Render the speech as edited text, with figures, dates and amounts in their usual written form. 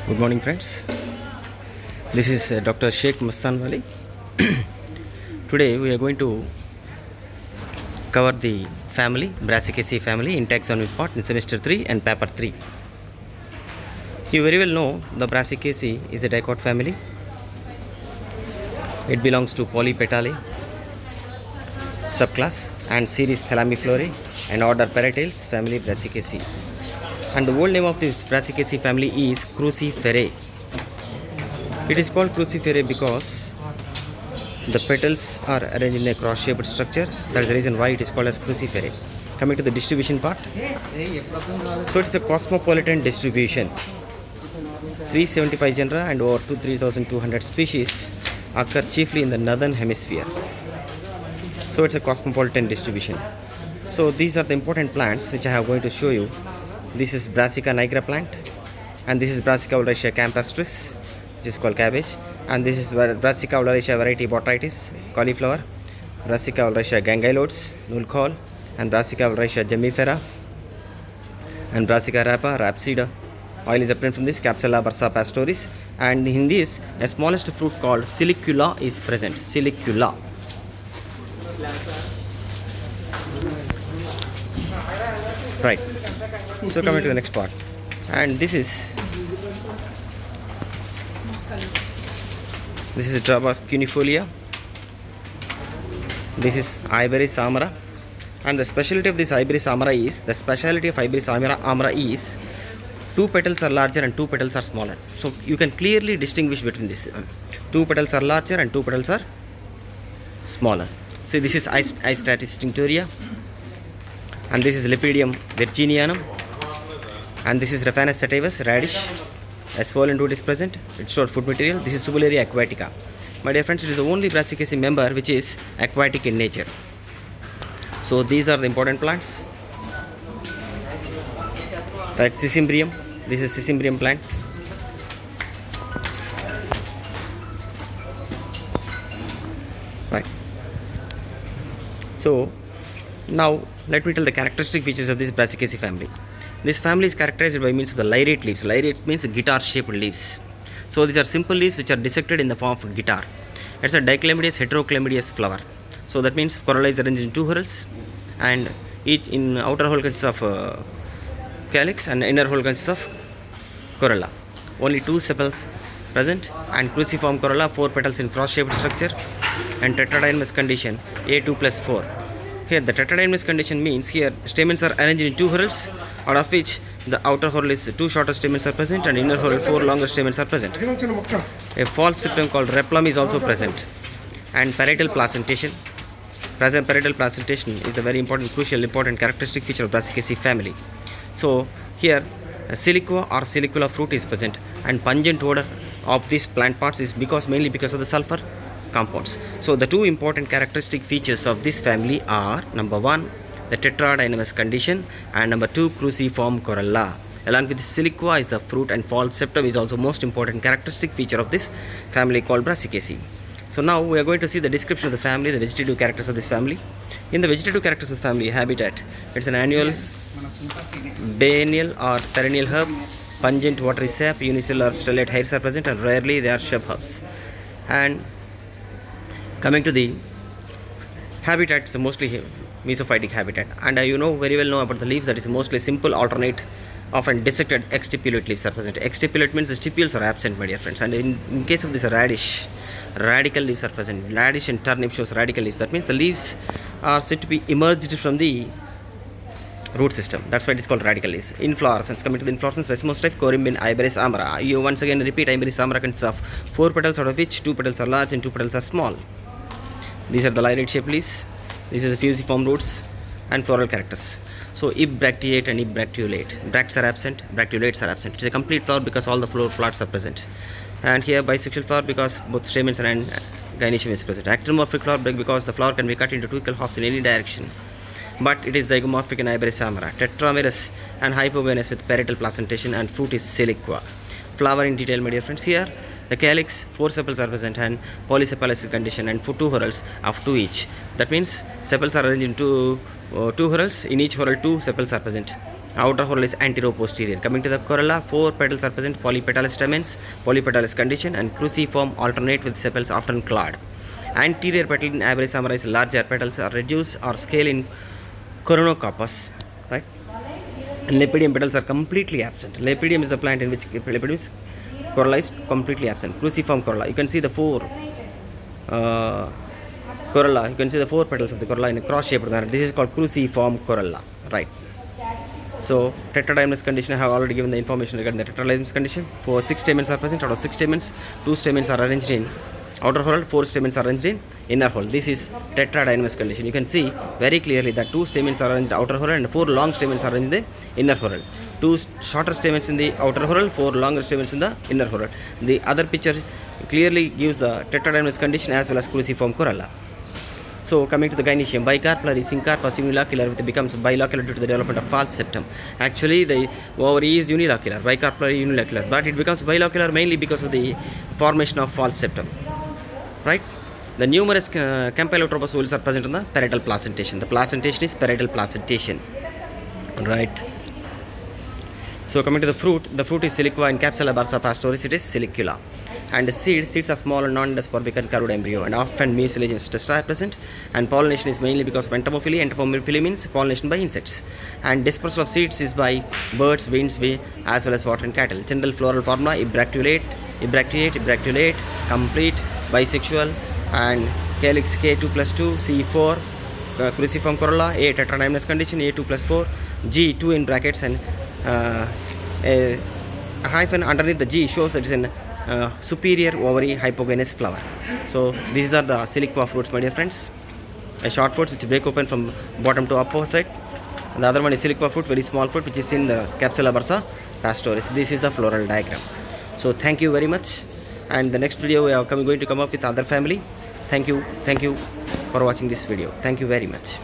Good morning, friends. This is Dr. Sheikh Mastanwali. Today we are going to cover the family, Brassicaceae family in taxonomy part in semester 3 and paper 3. You very well know the Brassicaceae is a dicot family. It belongs to Polypetalae subclass and series Thalamiflorae and order Paratiales family Brassicaceae. And the whole name of this Brassicaceae family is Cruciferae. It is called Cruciferae because the petals are arranged in a cross-shaped structure. That is the reason why it is called as Cruciferae. Coming to the distribution part, so it is a cosmopolitan distribution. 375 genera and over 3,200 species occur chiefly in the northern hemisphere. So it's a cosmopolitan distribution. So these are the important plants which I am going to show you. This is Brassica nigra plant, and this is Brassica oleracea campestris, which is called cabbage, and this is Brassica oleracea variety botrytis, cauliflower, Brassica oleracea gangylodes, null, and Brassica oleracea gemifera, and Brassica rapa, rhapsida. Oil is obtained from this Capsula bursa pastoris, and in this a smallest fruit called silicula is present. Silicula. Right. So coming to the next part, and this is Drabas cunifolia. This is Iberis amara, and the specialty of this Iberis amara is two petals are larger and two petals are smaller. So you can clearly distinguish between this. Two petals are larger and two petals are smaller. See, this is Istatis tinctoria, and this is Lepidium virginianum, and this is Raphanus sativus radish. A swollen root is present. It stored food material. This is Subularia aquatica. My dear friends, it is the only Brassicaceae member which is aquatic in nature. So these are the important plants. Right, Cicimbrium. This is Cicimbrium plant. Right. So now let me tell the characteristic features of this Brassicaceae family. This family is characterized by means of the lyrate leaves. Lyrate means guitar-shaped leaves. So these are simple leaves which are dissected in the form of guitar. It's a diclamidious, heteroclamidious flower. So that means corolla is arranged in two whorls, and each in outer whole consists of calyx and inner whole consists of corolla. Only two sepals present, and cruciform corolla, 4 petals in cross-shaped structure, and tetradynamous condition A2 plus 4. Here the tetradynamous condition means here stamens are arranged in two whorls, out of which the outer whorl is 2 shorter stamens are present and inner whorl 4 longer stamens are present. A false septum called replum is also present, and parietal placentation. Parietal placentation is a very important characteristic feature of Brassicaceae family. So here a siliqua or silicula fruit is present, and pungent odor of these plant parts is mainly because of the sulfur compounds. So the two important characteristic features of this family are number 1, the tetradynamous condition, and number 2, cruciform corolla. Along with the siliqua is the fruit, and false septum is also most important characteristic feature of this family called Brassicaceae. So now we are going to see the description of the family, the vegetative characters of this family. In the vegetative characters of the family, habitat, it's an annual, biennial or perennial herb, pungent watery sap, unicellular stellate hairs are present, and rarely they are shrub herbs. And coming to the habitat, it's mostly mesophytic habitat, and you very well know about the leaves, that is mostly simple, alternate, often dissected exstipulate leaves are present. Exstipulate means the stipules are absent, my dear friends, and in case of this radish, radical leaves are present. Radish and turnip shows radical leaves. That means the leaves are said to be emerged from the root system. That's why it is called radical leaves. Inflorescence, coming to the inflorescence, racemose type, corymbin, Iberis amara. You once again repeat, Iberis amara consists of 4 petals, out of which 2 petals are large and 2 petals are small. These are the lyrate shaped leaves. This is the fusiform roots and floral characters. So bracteate and bracteolate. Bracts are absent, bracteolates are absent. It's a complete flower because all the flower parts are present. And here bisexual flower because both stamens and gynoecium is present. Actinomorphic flower because the flower can be cut into 2 equal halves in any direction. But it is zygomorphic in Iberis amara. Tetramerous and hypovenous with parietal placentation, and fruit is siliqua. Flower in detail, my dear friends. Here the calyx, 4 sepals are present, and polysepalous condition, and 2 whorls of 2 each. That means sepals are arranged into 2 whorls. In each whorl 2 sepals are present, Outer whorl is antero-posterior. Coming to the corolla, 4 petals are present, polypetalous stamens, polypetalous condition, and cruciform alternate with sepals often clawed. Anterior petal in average summarize larger petals are reduced or scale in coronococcus, right? And lepidium petals are completely absent. Lepidium is the plant in which lepidium corolla is completely absent. Cruciform corolla. You can see the 4 corolla. You can see the 4 petals of the corolla in a cross-shaped manner. This is called cruciform corolla, right? So tetradimenous condition, I have already given the information regarding the tetradimenous condition. 6 stamens are present. Out of 6 stamens, 2 stamens are arranged in outer whorl, 4 stamens are arranged in inner whorl. This is tetradimenous condition. You can see very clearly that 2 stamens are arranged in outer whorl and 4 long stamens are arranged in the inner whorl. 2 shorter stamens in the outer whorl, 4 longer stamens in the inner whorl. The other picture clearly gives the tetradimenous condition as well as cruciform corolla. So coming to the gynoecium, bicarpal is syncarpus unilocular, which becomes bilocular due to the development of false septum. Actually, the ovary is unilocular, bicarpal unilocular, but it becomes bilocular mainly because of the formation of false septum, right? The numerous campylotropous whorls are present in the parietal placentation. The placentation is parietal placentation, right? So coming to the fruit is siliqua in capsula bursa pastoris, it is silicula. And the seeds are small and non-endospermic and curved embryo, and often mucilaginous testa are present. And pollination is mainly because of entomophily. Entomophily means pollination by insects. And dispersal of seeds is by birds, winds, as well as water and cattle. General floral formula: bracteolate, complete, bisexual, and calyx K2+2, C4, cruciform corolla, A tetradimenous condition, A2+4, G 2 in brackets, and a hyphen underneath the G shows that it is an superior ovary hypogynous flower. So these are the siliqua fruits, my dear friends. A short fruit which break open from bottom to upper side. And the other one is siliqua fruit, very small fruit, which is in the capsula bursa pastoris. This is the floral diagram. So thank you very much. And the next video we are going to come up with other family. Thank you for watching this video. Thank you very much.